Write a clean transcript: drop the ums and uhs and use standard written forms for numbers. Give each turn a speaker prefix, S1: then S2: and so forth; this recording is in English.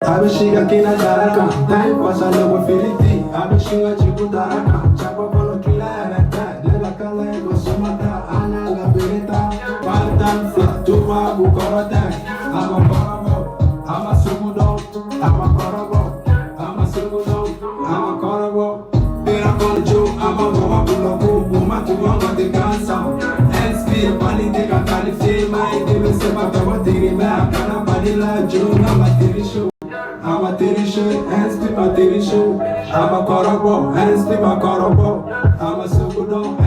S1: Abishiga kina daraka, dai pasa logo filiti. Abishinga chiku daraka, chapa palo kila ereta. Lela kala ego sumata, ana la bereta. Partan fla, tuwa bukorota. Ama korabo, ama sugudo, ama korabo, ama sugudo, ama korabo. Pera konjo, ama goa buloku, uma tuwanga de cansa. SP, pali de kakali fema, deve ser papel tiri me akana padila jo na materi show. I'm a titty show, hands to my titty show. I'm a corabo, hands to my corabo. I'm a sugudo.